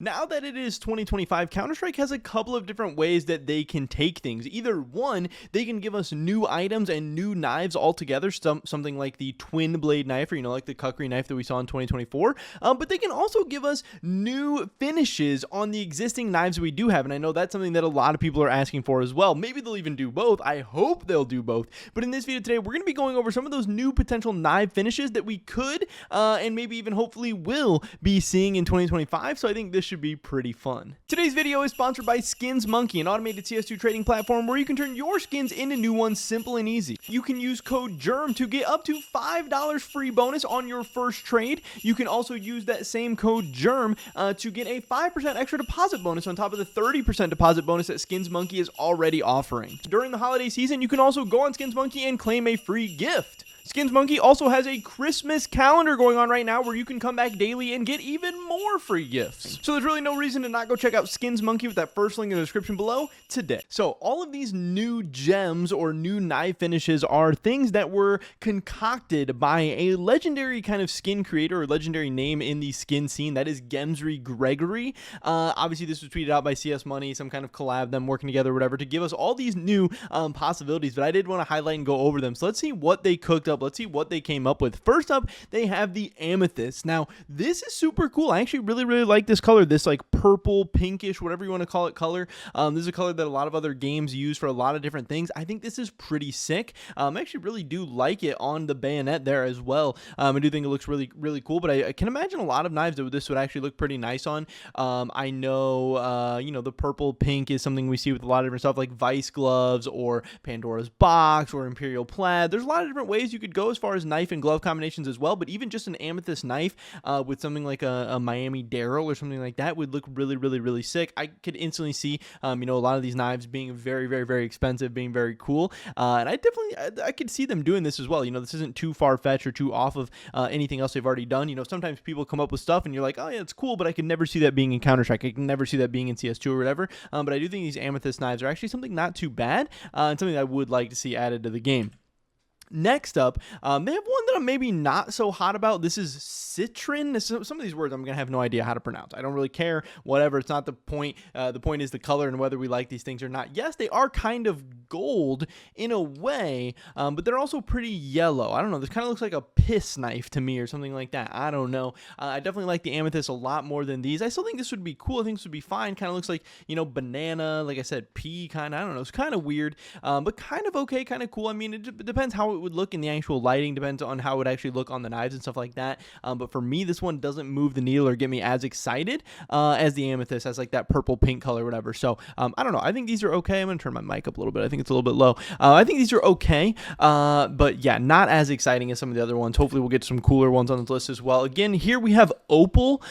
Now that it is 2025, Counter-Strike has a couple of different ways that they can take things. Either one, they can give us new items and new knives altogether, something like the twin blade knife, or like the kukri knife that we saw in 2024. But they can also give us new finishes on the existing knives we do have, and I know that's something that a lot of people are asking for as well. Maybe they'll even do both. I hope they'll do both. But in this video today, we're going to be going over some of those new potential knife finishes that we could, and maybe even hopefully will be seeing in 2025. So I think this should be pretty fun. Today's video is sponsored by Skins Monkey, an automated CS2 trading platform where you can turn your skins into new ones simple and easy. You can use code GERM to get up to $5 free bonus on your first trade. You can also use that same code GERM to get a 5% extra deposit bonus on top of the 30% deposit bonus that Skins Monkey is already offering. During the holiday season, you can also go on Skins Monkey and claim a free gift. Skins Monkey also has a Christmas calendar going on right now where you can come back daily and get even more free gifts. So there's really no reason to not go check out Skins Monkey with that first link in the description below today. So all of these new gems or new knife finishes are things that were concocted by a legendary kind of skin creator or legendary name in the skin scene. That is Gemsry Gregory. Obviously this was tweeted out by CS Money, some kind of collab, them working together, whatever, to give us all these new possibilities. But I did want to highlight and go over them. So let's see what they cooked up. Let's see what they came up with. First up, they have the Amethyst. Now, this is super cool. I actually really like this color, this like purple, pinkish, whatever you want to call it color. This is a color that a lot of other games use for a lot of different things. I think this is pretty sick. I actually really do like it on the bayonet there as well. I do think it looks really cool, but I can imagine a lot of knives that this would actually look pretty nice on. I know, the purple pink is something we see with a lot of different stuff like Vice gloves or Pandora's box or Imperial plaid. There's a lot of different ways you could go as far as knife and glove combinations as well, but even just an amethyst knife with something like a Miami Daryl or something like that would look really sick. I could instantly see a lot of these knives being very expensive, being very cool, and I could see them doing this as well. This isn't too far-fetched or too off of anything else they've already done. Sometimes people come up with stuff and you're like, oh yeah, it's cool, but I could never see that being in Counter-Strike. I can never see that being in CS2 or whatever, but I do think these amethyst knives are actually something not too bad, and something that I would like to see added to the game. Next up, they have one that I'm maybe not so hot about. This is Citrin. Some of these words I'm going to have no idea how to pronounce. I don't really care. Whatever. It's not the point. The point is the color and whether we like these things or not. Yes, they are kind of gold in a way, but they're also pretty yellow. I don't know. This kind of looks like a piss knife to me or something like that. I don't know. I definitely like the Amethyst a lot more than these. I still think this would be cool. I think this would be fine. Kind of looks like, banana, like I said, pea kind of. I don't know. It's kind of weird, but kind of okay, kind of cool. I mean, it depends how it would look in the actual lighting, depends on how it would actually look on the knives and stuff like that. But for me, this one doesn't move the needle or get me as excited as the Amethyst, as like that purple pink color, whatever. So I don't know. I think these are okay. I'm gonna turn my mic up a little bit. I think it's a little bit low. I think these are okay, but yeah, not as exciting as some of the other ones. Hopefully we'll get some cooler ones on this list as well. Again, here we have Opal.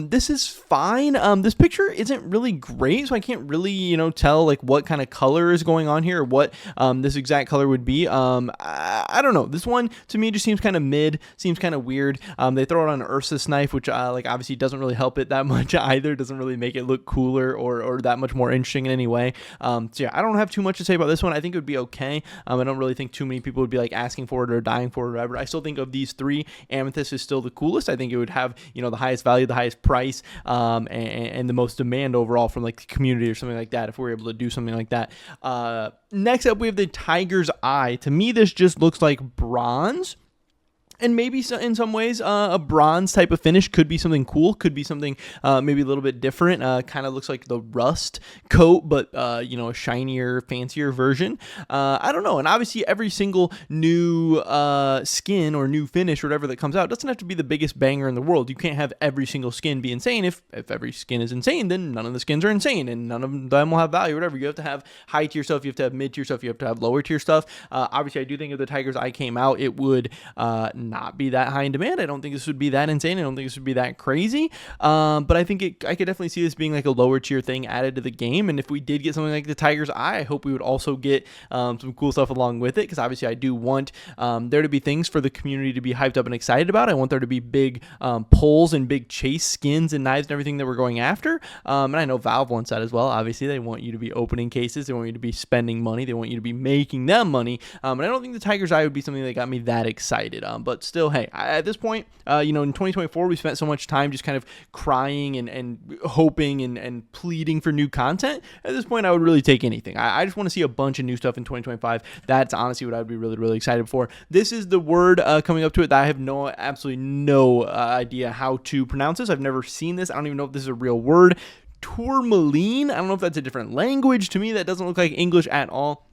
This is fine. This picture isn't really great, so I can't really tell like what kind of color is going on here or what this exact color would be. I don't know. This one to me just seems kind of mid, seems kind of weird. They throw it on an Ursus knife, which like obviously doesn't really help it that much either. Doesn't really make it look cooler or that much more interesting in any way. So yeah, I don't have too much to say about this one. I think it would be okay. I don't really think too many people would be like asking for it or dying for it or whatever. I still think of these three, Amethyst is still the coolest. I think it would have the highest value, the highest price, and the most demand overall from like the community or something like that if we were able to do something like that. Next up, we have the Tiger's Eye. To me, this just looks like bronze. And maybe in some ways, a bronze type of finish could be something cool, could be something maybe a little bit different. Kind of looks like the rust coat, but, a shinier, fancier version. I don't know. And obviously, every single new skin or new finish or whatever that comes out doesn't have to be the biggest banger in the world. You can't have every single skin be insane. If every skin is insane, then none of the skins are insane, and none of them will have value or whatever. You have to have high tier stuff. You have to have mid tier stuff. You have to have lower tier stuff. Obviously, I do think if the Tiger's Eye came out, it would not be that high in demand. I don't think this would be that insane. I don't think this would be that crazy. But I think I could definitely see this being like a lower tier thing added to the game. And if we did get something like the Tiger's Eye, I hope we would also get some cool stuff along with it. Because obviously I do want there to be things for the community to be hyped up and excited about. I want there to be big pulls and big chase skins and knives and everything that we're going after. And I know Valve wants that as well. Obviously they want you to be opening cases. They want you to be spending money. They want you to be making them money. And I don't think the Tiger's Eye would be something that got me that excited. But but still, hey, at this point, in 2024, we spent so much time just kind of crying and hoping and pleading for new content. At this point, I would really take anything. I just want to see a bunch of new stuff in 2025. That's honestly what I would be really, really excited for. This is the word coming up to it that I have absolutely no idea how to pronounce this. I've never seen this. I don't even know if this is a real word. Tourmaline. I don't know if that's a different language. To me, that doesn't look like English at all.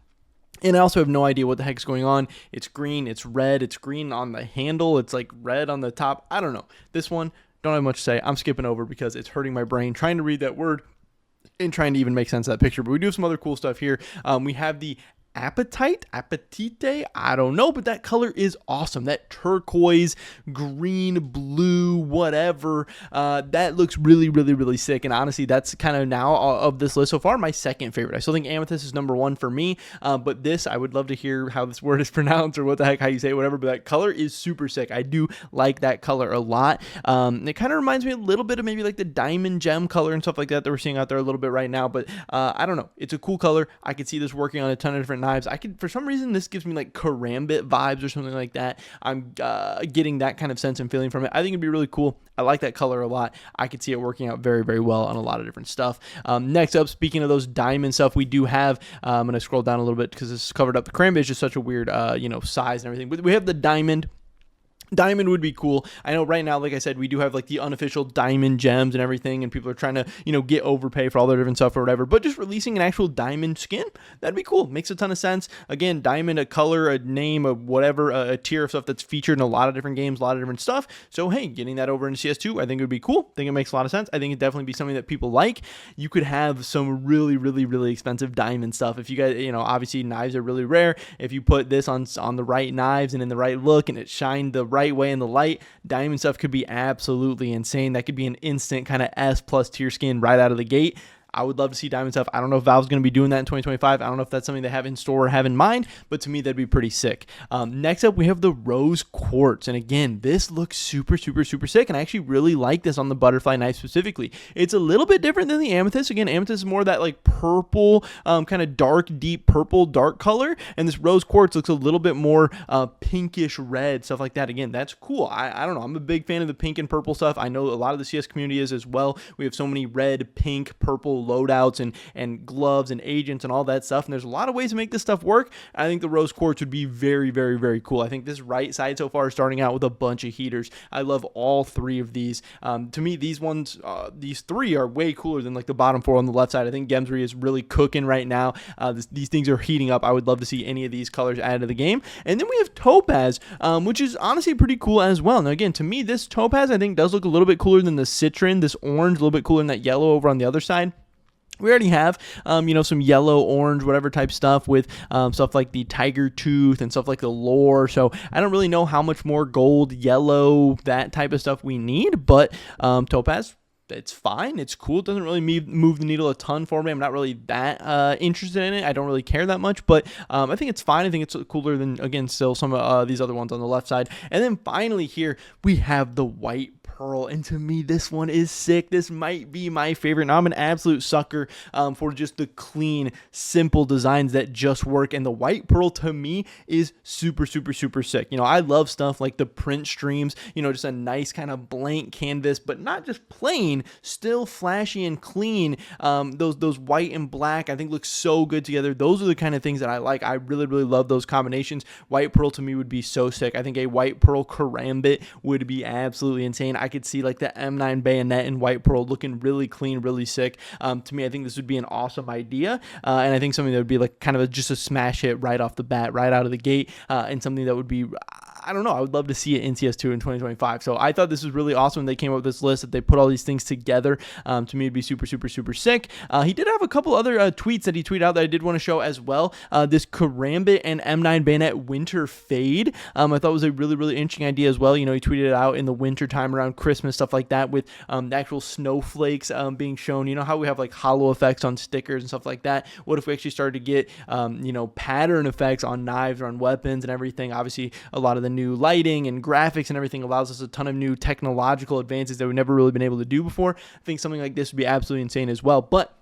And I also have no idea what the heck's going on. It's green, it's red, it's green on the handle, it's like red on the top. I don't know. This one, don't have much to say. I'm skipping over because it's hurting my brain trying to read that word and trying to even make sense of that picture. But we do have some other cool stuff here. We have the apatite, I don't know, but that color is awesome. That turquoise, green, blue, whatever, that looks really, really, really sick. And honestly, that's kind of now of this list so far my second favorite. I still think Amethyst is number one for me, but this, I would love to hear how this word is pronounced or what the heck, how you say it, whatever, but that color is super sick. I do like that color a lot. It kind of reminds me a little bit of maybe like the diamond gem color and stuff like that we're seeing out there a little bit right now, but I don't know. It's a cool color. I could see this working on a ton of different knives. For some reason, this gives me like karambit vibes or something like that. I'm getting that kind of sense and feeling from it. I think it'd be really cool. I like that color a lot. I could see it working out very, very well on a lot of different stuff. Next up, speaking of those diamond stuff, we do have, I'm going to scroll down a little bit because this is covered up. The karambit is just such a weird, size and everything. But we have the diamond. Diamond would be cool. I know right now, like I said, we do have like the unofficial diamond gems and everything, and people are trying to, get overpay for all their different stuff or whatever, but just releasing an actual diamond skin, that'd be cool. Makes a ton of sense. Again, diamond, a color, a name, a whatever, a tier of stuff that's featured in a lot of different games, a lot of different stuff. So, hey, getting that over in CS2, I think it would be cool. I think it makes a lot of sense. I think it'd definitely be something that people like. You could have some really, really, really expensive diamond stuff. If you guys, obviously knives are really rare. If you put this on the right knives and in the right look and it shined the right way in the light, diamond stuff could be absolutely insane. That could be an instant kind of S+ tier skin right out of the gate. I would love to see diamond stuff. I don't know if Valve's going to be doing that in 2025. I don't know if that's something they have in store or have in mind, but to me, that'd be pretty sick. Next up, we have the rose quartz. And again, this looks super, super, super sick. And I actually really like this on the butterfly knife specifically. It's a little bit different than the amethyst. Again, amethyst is more of that like purple, kind of dark, deep purple, dark color. And this rose quartz looks a little bit more pinkish red, stuff like that. Again, that's cool. I don't know. I'm a big fan of the pink and purple stuff. I know a lot of the CS community is as well. We have so many red, pink, purple loadouts and gloves and agents and all that stuff, and there's a lot of ways to make this stuff work. I think the rose quartz would be very, very, very cool. I think this right side so far is starting out with a bunch of heaters. I love all three of these. To me, these three are way cooler than like the bottom four on the left side. I think Gemsbury is really cooking right now. These things are heating up. I would love to see any of these colors added to the game. And then we have Topaz, which is honestly pretty cool as well. Now again, to me, this Topaz I think does look a little bit cooler than the Citrin. This orange a little bit cooler than that yellow over on the other side. We already have, some yellow, orange, whatever type stuff with stuff like the tiger tooth and stuff like the lore. So I don't really know how much more gold, yellow, that type of stuff we need. But Topaz, it's fine. It's cool. It doesn't really move the needle a ton for me. I'm not really that interested in it. I don't really care that much. But I think it's fine. I think it's cooler than, again, still some of these other ones on the left side. And then finally here, we have the white pearl, and to me this one is sick. This might be my favorite. Now I'm an absolute sucker for just the clean, simple designs that just work, and the white pearl to me is super, super, super sick. I love stuff like the print streams, just a nice kind of blank canvas, but not just plain, still flashy and clean. Those white and black I think look so good together. Those are the kind of things that I like. I really, really love those combinations. White pearl to me would be so sick. I think a white pearl karambit would be absolutely insane. I could see like the M9 bayonet and white pearl looking really clean, really sick. To me, I think this would be an awesome idea, and I think something that would be like kind of just a smash hit right off the bat, right out of the gate, and something that would be, I don't know, I would love to see it in CS2 in 2025. So I thought this was really awesome. They came up with this list, that they put all these things together. To me, it'd be super, super, super sick. He did have a couple other tweets that he tweeted out that I did want to show as well. This karambit and M9 bayonet winter fade, I thought was a really, really interesting idea as well. He tweeted it out in the winter time around Christmas, stuff like that, with the actual snowflakes being shown. How we have like hollow effects on stickers and stuff like that. What if we actually started to get pattern effects on knives or on weapons and everything? Obviously, a lot of the new lighting and graphics and everything allows us a ton of new technological advances that we've never really been able to do before. I think something like this would be absolutely insane as well. But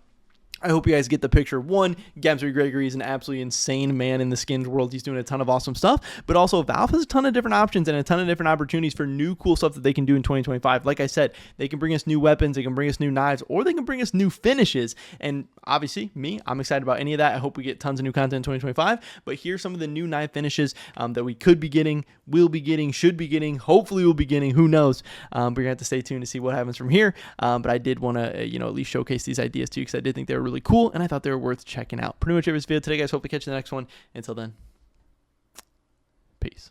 I hope you guys get the picture. One, Gamsbury Gregory is an absolutely insane man in the skins world. He's doing a ton of awesome stuff, but also Valve has a ton of different options and a ton of different opportunities for new cool stuff that they can do in 2025. Like I said, they can bring us new weapons, they can bring us new knives, or they can bring us new finishes. And obviously, I'm excited about any of that. I hope we get tons of new content in 2025, but here's some of the new knife finishes that we could be getting, will be getting, should be getting, hopefully we'll be getting, who knows. We're going to have to stay tuned to see what happens from here. But I did want to, at least showcase these ideas too, because I did think they were really cool, and I thought they were worth checking out. Pretty much every video today, guys. Hope to catch you in the next one. Until then, peace.